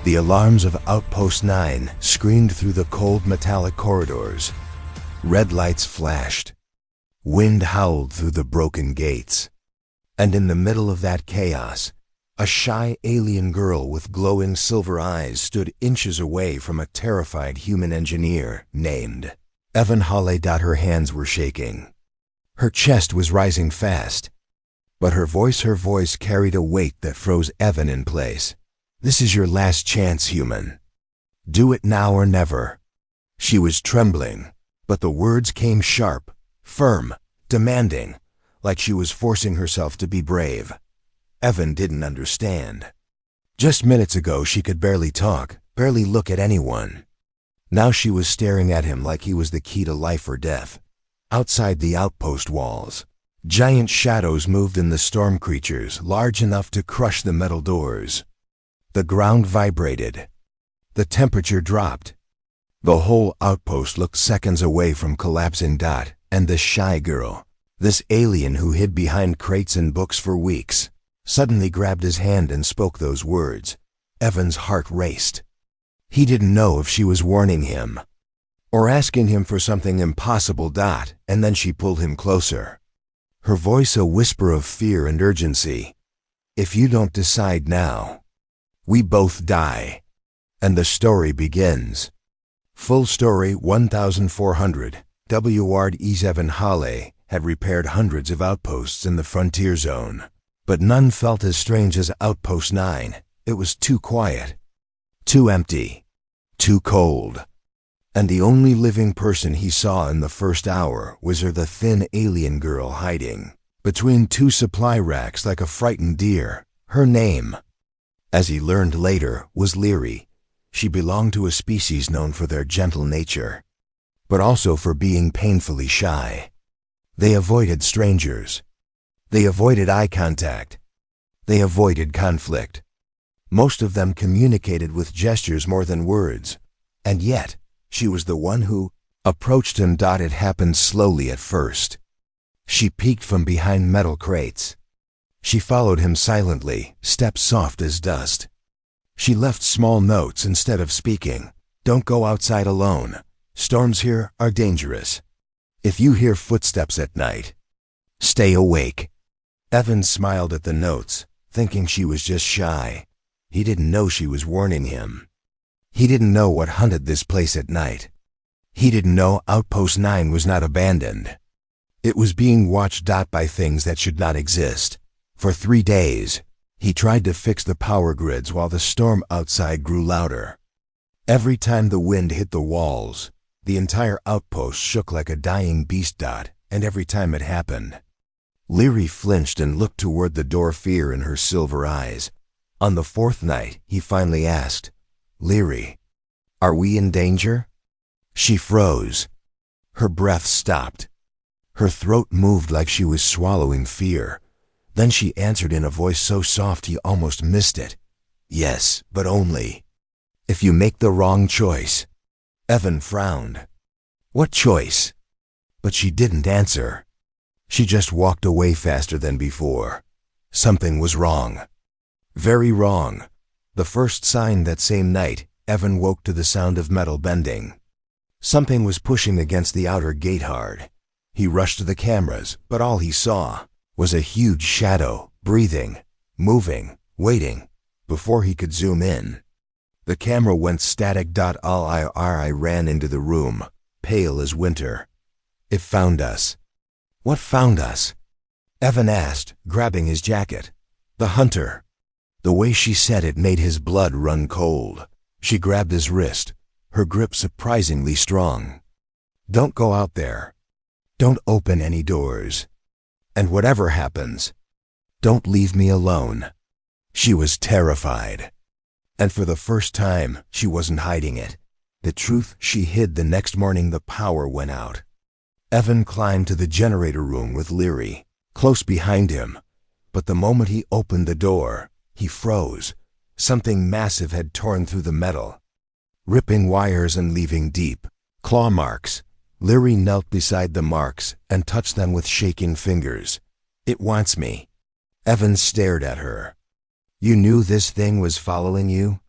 The alarms of Outpost 9 screamed through the cold metallic corridors. Red lights flashed. Wind howled through the broken gates. And in the middle of that chaos, a shy alien girl with glowing silver eyes stood inches away from a terrified human engineer named Evan Hawley. Her hands were shaking. Her chest was rising fast. But her voice carried a weight that froze Evan in place. "This is your last chance, human. Do it now or never." She was trembling, but the words came sharp, firm, demanding, like she was forcing herself to be brave. Evan didn't understand. Just minutes ago she could barely talk, barely look at anyone. Now she was staring at him like he was the key to life or death. Outside the outpost walls, giant shadows moved in the storm creatures, large enough to crush the metal doors. The ground vibrated. The temperature dropped. The whole outpost looked seconds away from collapsing. And the shy girl, this alien who hid behind crates and books for weeks, suddenly grabbed his hand and spoke those words. Evan's heart raced. He didn't know if she was warning him or asking him for something impossible. And then she pulled him closer. Her voice a whisper of fear and urgency. "If you don't decide now, we both die." And the story begins. Full story 1400. Ward Evan Hawley had repaired hundreds of outposts in the frontier zone, but none felt as strange as Outpost 9. It was too quiet, too empty, too cold. And the only living person he saw in the first hour was the thin alien girl hiding between two supply racks like a frightened deer. Her name, as he learned later, was Leary. She belonged to a species known for their gentle nature, but also for being painfully shy. They avoided strangers. They avoided eye contact. They avoided conflict. Most of them communicated with gestures more than words. And yet, she was the one who approached him. It happened slowly at first. She peeked from behind metal crates. She followed him silently, steps soft as dust. She left small notes instead of speaking. "Don't go outside alone. Storms here are dangerous. If you hear footsteps at night, stay awake." Evan smiled at the notes, thinking she was just shy. He didn't know she was warning him. He didn't know what hunted this place at night. He didn't know Outpost 9 was not abandoned. It was being watched by things that should not exist. For 3 days, he tried to fix the power grids while the storm outside grew louder. Every time the wind hit the walls, the entire outpost shook like a dying beast. And every time it happened, Leary flinched and looked toward the door, fear in her silver eyes. On the 4th night, he finally asked, "Leary, are we in danger?" She froze. Her breath stopped. Her throat moved like she was swallowing fear. Then she answered in a voice so soft he almost missed it. "Yes, but only if you make the wrong choice." Evan frowned. "What choice?" But she didn't answer. She just walked away faster than before. Something was wrong. Very wrong. The first sign that same night, Evan woke to the sound of metal bending. Something was pushing against the outer gate hard. He rushed to the cameras, but all he saw was a huge shadow, breathing, moving, waiting, before he could zoom in. The camera went static. I ran into the room, pale as winter. "It found us." "What found us?" Evan asked, grabbing his jacket. "The hunter." The way she said it made his blood run cold. She grabbed his wrist, her grip surprisingly strong. "Don't go out there. Don't open any doors. And whatever happens, don't leave me alone." She was terrified. And for the first time, she wasn't hiding it. The truth she hid. The next morning, the power went out. Evan climbed to the generator room with Leary, close behind him. But the moment he opened the door, he froze. Something massive had torn through the metal, ripping wires and leaving deep claw marks. Leary knelt beside the marks and touched them with shaking fingers. "It wants me." Evan stared at her. "You knew this thing was following you?"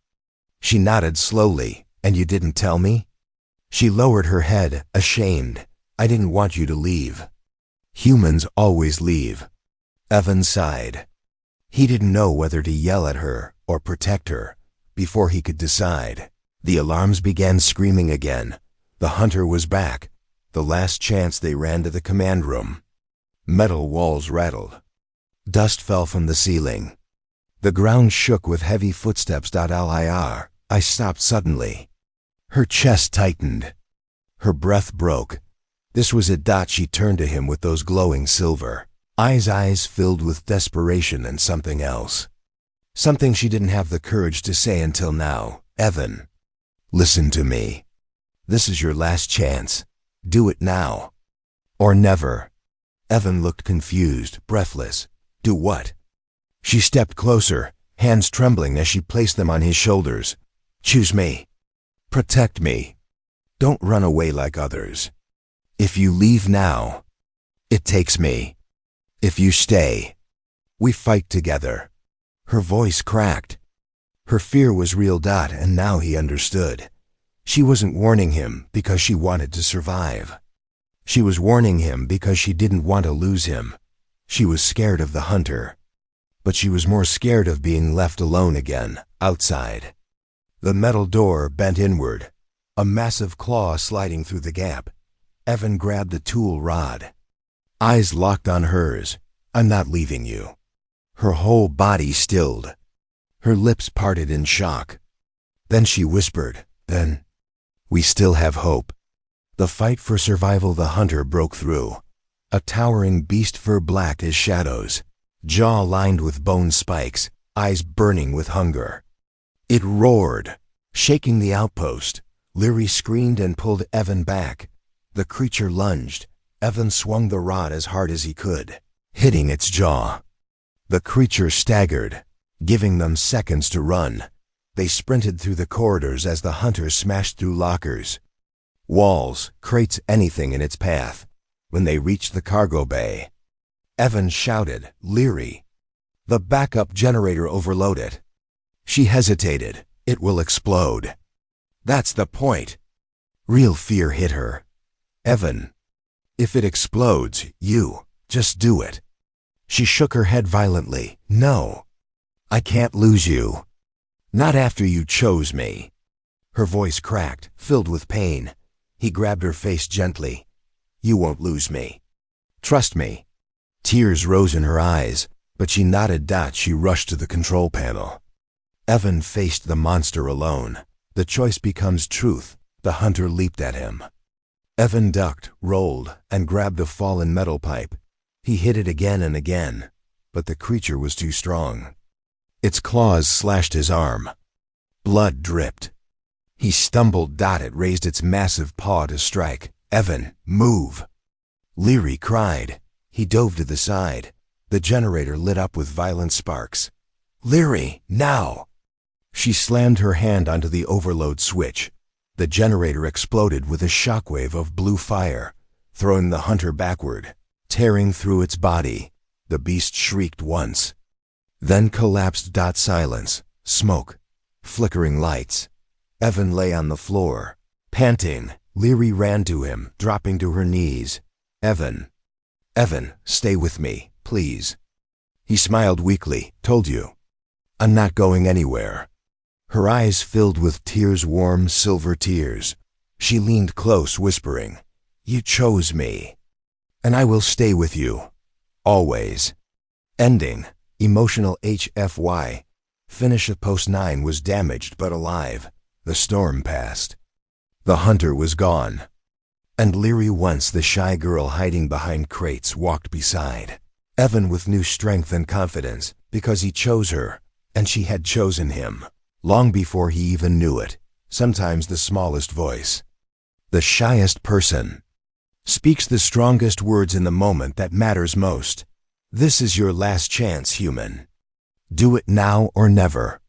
She nodded slowly. And you didn't tell me? She lowered her head, ashamed. I didn't want you to leave. Humans always leave. Evan sighed. He didn't know whether to yell at her or protect her before he could decide. The alarms began screaming again. The hunter was back. The last chance they ran to the command room. Metal walls rattled. Dust fell from the ceiling. The ground shook with heavy footsteps. Lir. I stopped suddenly. Her chest tightened. Her breath broke. This was it. She turned to him with those glowing silver eyes filled with desperation and something else. Something she didn't have the courage to say until now. Evan, listen to me. This is your last chance. Do it now. Or never. Evan looked confused, breathless. Do what? She stepped closer, hands trembling as she placed them on his shoulders. Choose me. Protect me. Don't run away like others. If you leave now, it takes me. If you stay, we fight together. Her voice cracked. Her fear was real. And now he understood. She wasn't warning him because she wanted to survive. She was warning him because she didn't want to lose him. She was scared of the hunter. But she was more scared of being left alone again, outside. The metal door bent inward, a massive claw sliding through the gap. Evan grabbed the tool rod. Eyes locked on hers. I'm not leaving you. Her whole body stilled. Her lips parted in shock. Then she whispered, Then, we still have hope. The fight for survival. The hunter broke through. A towering beast, fur black as shadows, jaw lined with bone spikes, eyes burning with hunger. It roared, shaking the outpost. Leary screamed and pulled Evan back. The creature lunged. Evan swung the rod as hard as he could, hitting its jaw. The creature staggered, giving them seconds to run. They sprinted through the corridors as the hunter smashed through lockers, walls, crates, anything in its path. When they reached the cargo bay, Evan shouted, Leary, the backup generator overloaded. She hesitated. It will explode. That's the point. Real fear hit her. Evan, if it explodes, you just do it. She shook her head violently. No, I can't lose you. Not after you chose me. Her voice cracked, filled with pain. He grabbed her face gently. You won't lose me. Trust me. Tears rose in her eyes, but she nodded. She rushed to the control panel. Evan faced the monster alone. The choice becomes truth. The hunter leaped at him. Evan ducked, rolled, and grabbed a fallen metal pipe. He hit it again and again, but the creature was too strong. Its claws slashed his arm. Blood dripped. He stumbled. It raised its massive paw to strike. Evan, move! Leary cried. He dove to the side. The generator lit up with violent sparks. Leary, now! She slammed her hand onto the overload switch. The generator exploded with a shockwave of blue fire, throwing the hunter backward, tearing through its body. The beast shrieked once, then collapsed. Silence, smoke, flickering lights. Evan lay on the floor, panting. Leary ran to him, dropping to her knees. Evan, stay with me, please. He smiled weakly. Told you. I'm not going anywhere. Her eyes filled with tears, warm silver tears. She leaned close, whispering, You chose me, and I will stay with you. Always. Ending. Emotional HFY. Finish of Post 9 was damaged but alive. The storm passed. The hunter was gone. And Leary, once the shy girl hiding behind crates, walked beside Evan with new strength and confidence, because he chose her, and she had chosen him, long before he even knew it. Sometimes the smallest voice, the shyest person, speaks the strongest words in the moment that matters most. This is your last chance, human. Do it now or never.